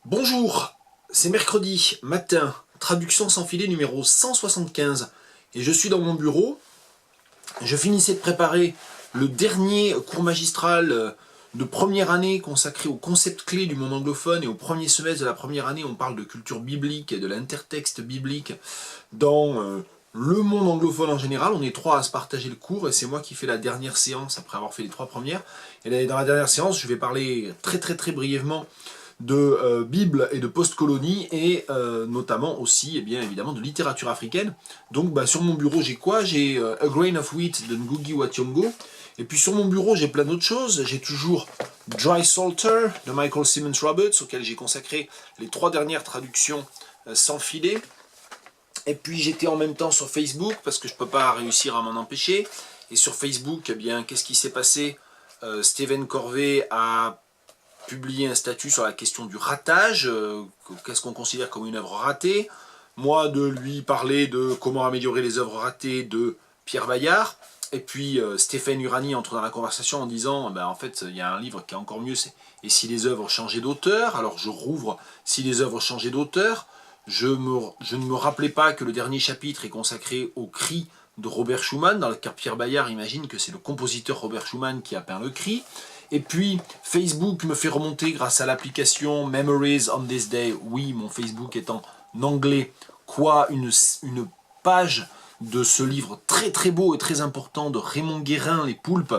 Bonjour, c'est mercredi matin, traduction sans filet numéro 175, et je suis dans mon bureau. Je finissais de préparer le dernier cours magistral de première année consacré aux concepts clés du monde anglophone, et au premier semestre de la première année on parle de culture biblique et de l'intertexte biblique dans le monde anglophone en général. On est trois à se partager le cours et c'est moi qui fais la dernière séance après avoir fait les trois premières. Et dans la dernière séance je vais parler très brièvement de Bible et de post-colonie, et notamment aussi, bien évidemment, de littérature africaine. Donc sur mon bureau, j'ai quoi? J'ai A Grain of Wheat de Ngugi wa Thiong'o. Et puis sur mon bureau, j'ai plein d'autres choses. J'ai toujours Dry Salter de Michael Simmons Roberts, auquel j'ai consacré les trois dernières traductions sans filet. Et puis j'étais en même temps sur Facebook, parce que je ne peux pas réussir à m'en empêcher. Et sur Facebook, eh bien, qu'est-ce qui s'est passé? Stephen Corvey a publié un statut sur la question du ratage, qu'est-ce qu'on considère comme une œuvre ratée. Moi, de lui parler de comment améliorer les œuvres ratées de Pierre Bayard. Et puis Stéphane Urani entre dans la conversation en disant en fait, il y a un livre qui est encore mieux, c'est « Et si les œuvres changeaient d'auteur ?» Alors je rouvre « Si les œuvres changeaient d'auteur ». Je ne me rappelais pas que le dernier chapitre est consacré au cri de Robert Schumann, dans lequel Pierre Bayard imagine que c'est le compositeur Robert Schumann qui a peint le cri. Et puis, Facebook me fait remonter grâce à l'application Memories on this day. Oui, mon Facebook est en anglais. Quoi, une page de ce livre très beau et très important de Raymond Guérin, Les Poulpes,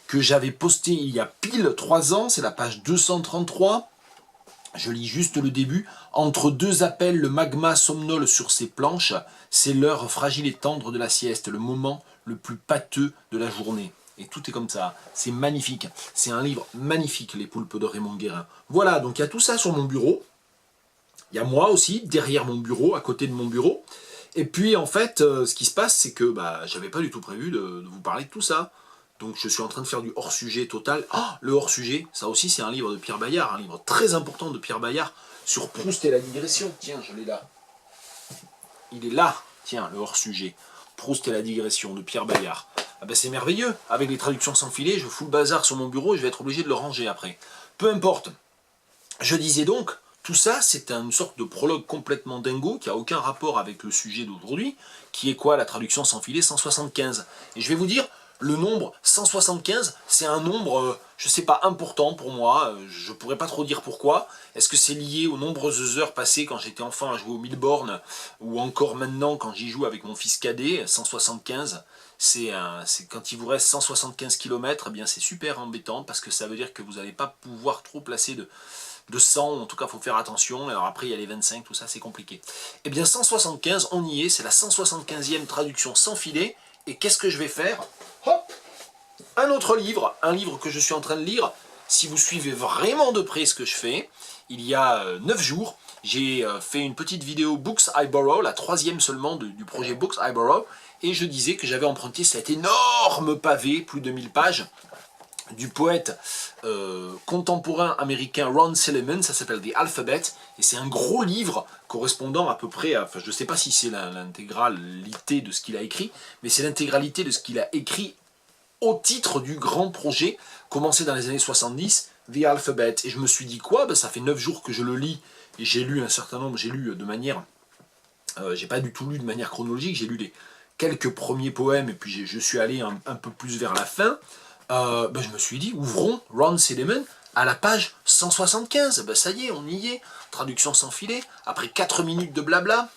que j'avais posté il y a pile 3 ans. C'est la page 233. Je lis juste le début. Entre deux appels, le magma somnole sur ses planches. C'est l'heure fragile et tendre de la sieste, le moment le plus pâteux de la journée. Et tout est comme ça, c'est magnifique. C'est un livre magnifique, Les Poulpes de Raymond Guérin. Voilà, donc il y a tout ça sur mon bureau. Il y a moi aussi, derrière mon bureau, à côté de mon bureau. Et puis en fait, ce qui se passe, c'est que j'avais pas du tout prévu de vous parler de tout ça. Donc je suis en train de faire du hors-sujet total. Le hors-sujet, ça aussi c'est un livre de Pierre Bayard, un livre très important de Pierre Bayard, sur Proust et la digression. Tiens, je l'ai là. Il est là, tiens, le hors-sujet. Proust et la digression de Pierre Bayard. Ah ben c'est merveilleux, avec les traductions sans filet, je fous le bazar sur mon bureau et je vais être obligé de le ranger après. Peu importe. Je disais donc, tout ça c'est une sorte de prologue complètement dingo qui n'a aucun rapport avec le sujet d'aujourd'hui, qui est quoi? La traduction sans filet 175. Et je vais vous dire, le nombre 175, c'est un nombre, je sais pas, important pour moi, je pourrais pas trop dire pourquoi. Est-ce que c'est lié aux nombreuses heures passées quand j'étais enfant à jouer au Milborn, ou encore maintenant quand j'y joue avec mon fils cadet, 175, c'est quand il vous reste 175 km, eh bien c'est super embêtant, parce que ça veut dire que vous n'allez pas pouvoir trop placer de 100, en tout cas il faut faire attention. Alors après il y a les 25, tout ça c'est compliqué. Eh bien 175, on y est, c'est la 175e traduction sans filet, et qu'est-ce que je vais faire? Hop, un autre livre, un livre que je suis en train de lire. Si vous suivez vraiment de près ce que je fais, il y a 9 jours, j'ai fait une petite vidéo Books I Borrow, la 3e seulement du projet Books I Borrow, et je disais que j'avais emprunté cet énorme pavé, plus de 1000 pages, du poète contemporain américain Ron Silliman. Ça s'appelle The Alphabet, et c'est un gros livre correspondant à peu près à, enfin je ne sais pas si c'est l'intégralité de ce qu'il a écrit, mais c'est l'intégralité de ce qu'il a écrit au titre du grand projet commencé dans les années 70, The Alphabet. Et je me suis dit quoi? Ça fait 9 jours que je le lis, et j'ai lu un certain nombre, j'ai lu de manière, j'ai pas du tout lu de manière chronologique, j'ai lu quelques premiers poèmes, et puis je suis allé un peu plus vers la fin. Je me suis dit, ouvrons Ron Silliman à la page 175. Ça y est, on y est. Traduction sans filet, après 4 minutes de blabla.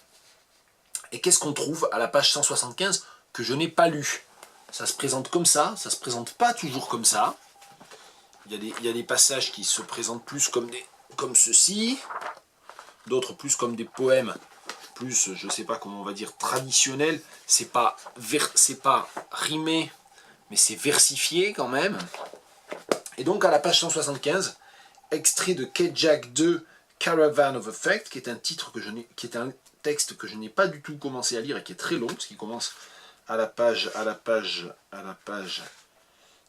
Et qu'est-ce qu'on trouve à la page 175 que je n'ai pas lu? Ça se présente comme ça se présente pas toujours comme ça. Il y a des passages qui se présentent plus comme ceci, d'autres plus comme des poèmes, plus, je sais pas comment on va dire, traditionnels. C'est pas rimé, mais c'est versifié quand même. Et donc à la page 175, extrait de Kedjak 2, Caravan of Effect, qui est un texte que je n'ai pas du tout commencé à lire et qui est très long, parce qu'il commence à la page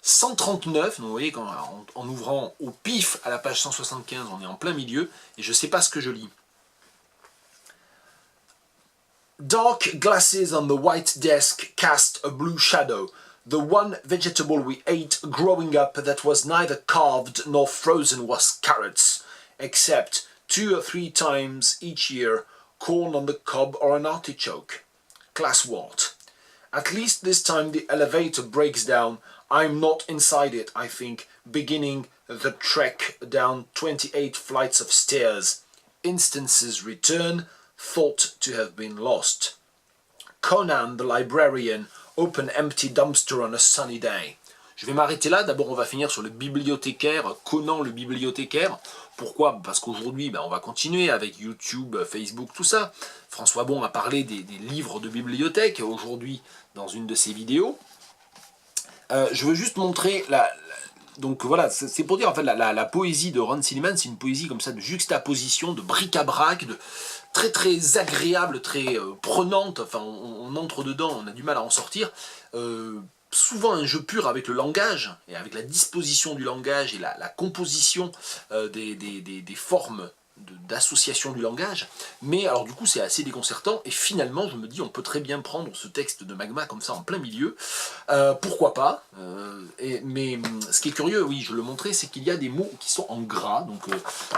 139. Donc vous voyez, en ouvrant au pif à la page 175, on est en plein milieu, et je ne sais pas ce que je lis. Dark glasses on the white desk cast a blue shadow. The one vegetable we ate growing up that was neither carved nor frozen was carrots, except 2 or 3 times each year, corn on the cob or an artichoke. Class what? At least this time the elevator breaks down. I'm not inside it, I think, beginning the trek down 28 flights of stairs. Instances return, thought to have been lost. Conan the librarian, open empty dumpster on a sunny day. Je vais m'arrêter là. D'abord, on va finir sur le bibliothécaire, Conan le bibliothécaire. Pourquoi? Parce qu'aujourd'hui, on va continuer avec YouTube, Facebook, tout ça. François Bon a parlé des livres de bibliothèque aujourd'hui dans une de ses vidéos. Je veux juste montrer donc voilà, c'est pour dire en fait la poésie de Ron Silliman, c'est une poésie comme ça de juxtaposition, de bric-à-brac, de très très agréable, très prenante. Enfin, on entre dedans, on a du mal à en sortir. Souvent un jeu pur avec le langage et avec la disposition du langage et la composition des formes d'association du langage, mais alors du coup c'est assez déconcertant et finalement je me dis on peut très bien prendre ce texte de Magma comme ça en plein milieu, pourquoi pas, mais ce qui est curieux, oui je le montrais, c'est qu'il y a des mots qui sont en gras, donc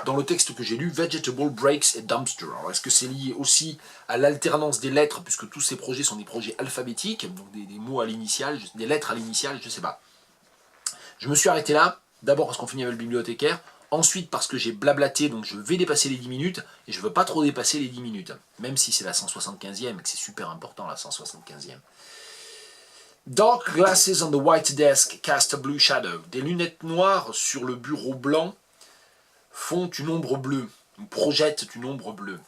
dans le texte que j'ai lu, vegetable, breaks et dumpster. Alors est-ce que c'est lié aussi à l'alternance des lettres, puisque tous ces projets sont des projets alphabétiques, donc des mots à l'initiale, des lettres à l'initiale, je sais pas. Je me suis arrêté là, d'abord parce qu'on finit avec le bibliothécaire, ensuite parce que j'ai blablaté, donc je vais dépasser les 10 minutes, et je ne veux pas trop dépasser les 10 minutes, même si c'est la 175e, et que c'est super important la 175e. Dark glasses on the white desk cast a blue shadow. Des lunettes noires sur le bureau blanc font une ombre bleue, ou projettent une ombre bleue.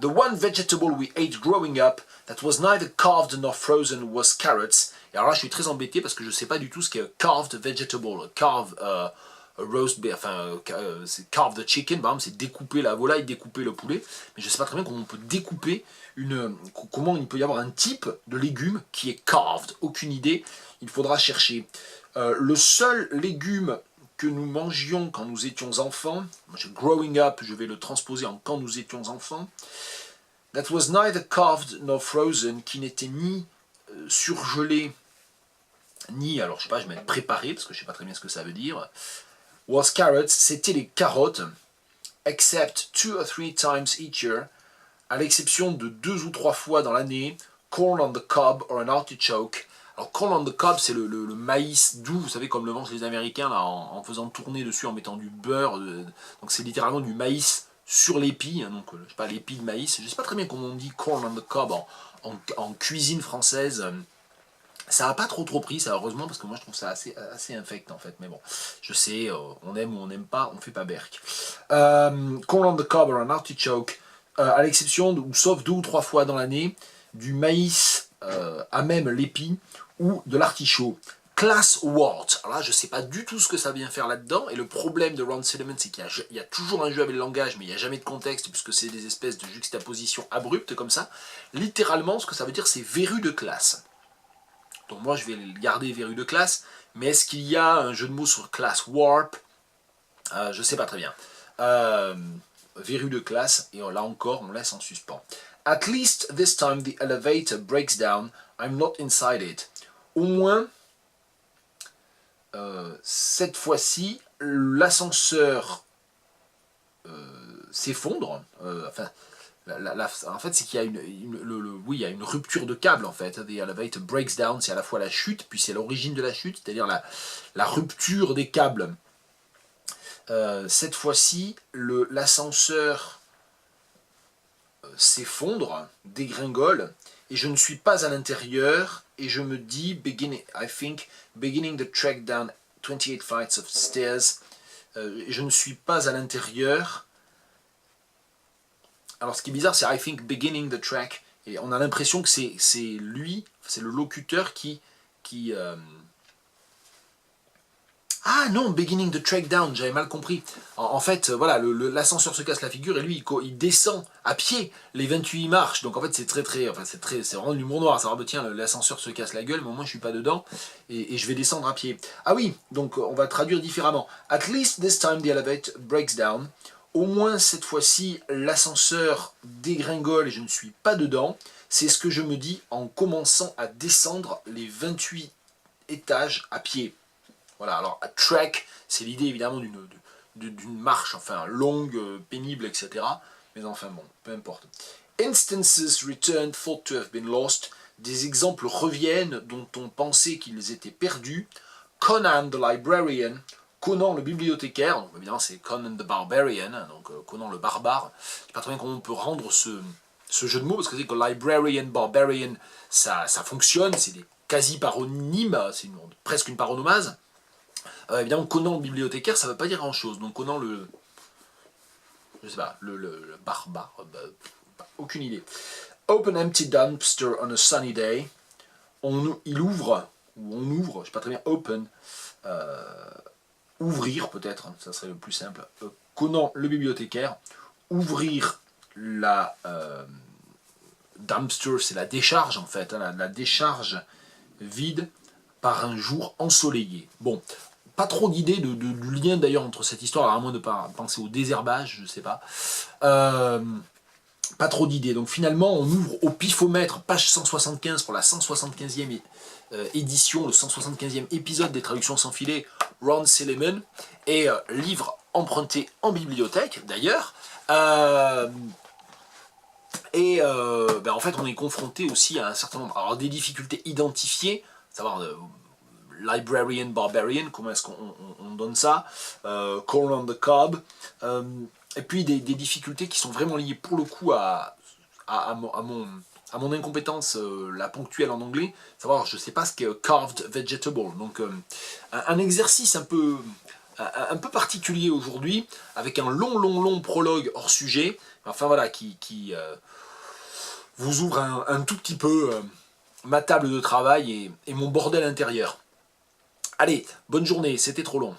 The one vegetable we ate growing up that was neither carved nor frozen was carrots. Et alors là je suis très embêté parce que je ne sais pas du tout ce qu'est carved vegetable. Carve roast beef, c'est carve the chicken, par exemple c'est découper la volaille, découper le poulet, mais je ne sais pas très bien comment on peut découper comment il peut y avoir un type de légume qui est carved, aucune idée, il faudra chercher. Le seul légume que nous mangions quand nous étions enfants, growing up, je vais le transposer en quand nous étions enfants, that was neither carved nor frozen, qui n'était ni surgelé, ni, alors je sais pas, je vais mettre préparé, parce que je sais pas très bien ce que ça veut dire, was carrots, c'était les carottes, except 2 or 3 times each year, à l'exception de 2 ou 3 fois dans l'année, corn on the cob or an artichoke. Alors corn on the cob, c'est le maïs doux, vous savez, comme le mangent les Américains, là, en faisant tourner dessus, en mettant du beurre, donc c'est littéralement du maïs sur l'épi, hein, donc je sais pas, l'épi de maïs, je sais pas très bien comment on dit corn on the cob en cuisine française. Ça n'a pas trop pris, ça, heureusement, parce que moi je trouve ça assez infect en fait, mais bon, je sais, on aime ou on n'aime pas, on fait pas berk. Corn on the cob or an artichoke, à l'exception, ou sauf 2 ou 3 fois dans l'année, du maïs à même l'épi, ou de l'artichaut. Class what? Alors là, je ne sais pas du tout ce que ça vient faire là-dedans, et le problème de Ron Silliman, c'est qu'il y a toujours un jeu avec le langage, mais il n'y a jamais de contexte, puisque c'est des espèces de juxtapositions abruptes comme ça. Littéralement, ce que ça veut dire, c'est verrue de classe. Donc moi je vais le garder verrue de classe, mais est-ce qu'il y a un jeu de mots sur class warp? Je ne sais pas très bien. Verrue de classe, et là encore on laisse en suspens. At least this time the elevator breaks down, I'm not inside it. Au moins, cette fois-ci, l'ascenseur s'effondre, en fait, c'est qu'il y a il y a une rupture de câble, en fait. The elevator breaks down, c'est à la fois la chute, puis c'est l'origine de la chute, c'est-à-dire la rupture des câbles. Cette fois-ci, l'ascenseur s'effondre, dégringole, et je ne suis pas à l'intérieur, et je me dis, beginning the trek down 28 flights of stairs, je ne suis pas à l'intérieur. Alors ce qui est bizarre, c'est I think beginning the track, et on a l'impression que c'est lui, c'est le locuteur qui Ah non, beginning the trek down, j'avais mal compris. En fait, voilà, l'ascenseur se casse la figure et lui, il descend à pied les 28 marches. Donc en fait, c'est vraiment de l'humour noir. Ça va, tiens, l'ascenseur se casse la gueule, mais au moins je suis pas dedans et je vais descendre à pied. Ah oui, donc on va traduire différemment. At least this time the elevator breaks down. Au moins cette fois-ci, l'ascenseur dégringole et je ne suis pas dedans. C'est ce que je me dis en commençant à descendre les 28 étages à pied. Voilà, alors à trek, c'est l'idée évidemment d'une marche, enfin longue, pénible, etc. Mais enfin bon, peu importe. Instances returned thought to have been lost. Des exemples reviennent dont on pensait qu'ils étaient perdus. Conan the Librarian, Conan le bibliothécaire, donc évidemment c'est Conan the Barbarian, donc Conan le barbare. Je ne sais pas très bien comment on peut rendre ce jeu de mots, parce que c'est que Librarian, Barbarian, ça fonctionne, c'est des quasi-paronymes, c'est presque une paronomase. Évidemment, Conan le bibliothécaire, ça ne veut pas dire grand-chose. Donc Conan je sais pas, le barbare, aucune idée. Open empty dumpster on a sunny day. Il ouvre, ou on ouvre, je sais pas très bien, open, ouvrir peut-être, ça serait le plus simple. Conan le bibliothécaire, ouvrir la dumpster, c'est la décharge en fait, hein, la décharge vide par un jour ensoleillé. Bon, pas trop d'idées du lien d'ailleurs entre cette histoire, à moins de pas penser au désherbage, je sais pas. Pas trop d'idées. Donc finalement, on ouvre au pifomètre, page 175 pour la 175e édition, le 175e épisode des Traductions sans filet, Ron Seleman, et livre emprunté en bibliothèque d'ailleurs. En fait, on est confronté aussi à un certain nombre, alors des difficultés identifiées, savoir Librarian, Barbarian, comment est-ce qu'on donne ça, Corn on the Cob, et puis des difficultés qui sont vraiment liées pour le coup à mon incompétence, la ponctuelle en anglais, savoir je sais pas ce qu'est carved vegetable, donc un exercice un peu particulier aujourd'hui, avec un long prologue hors sujet, enfin voilà, qui vous ouvre un tout petit peu ma table de travail et mon bordel intérieur. Allez, bonne journée, c'était trop long.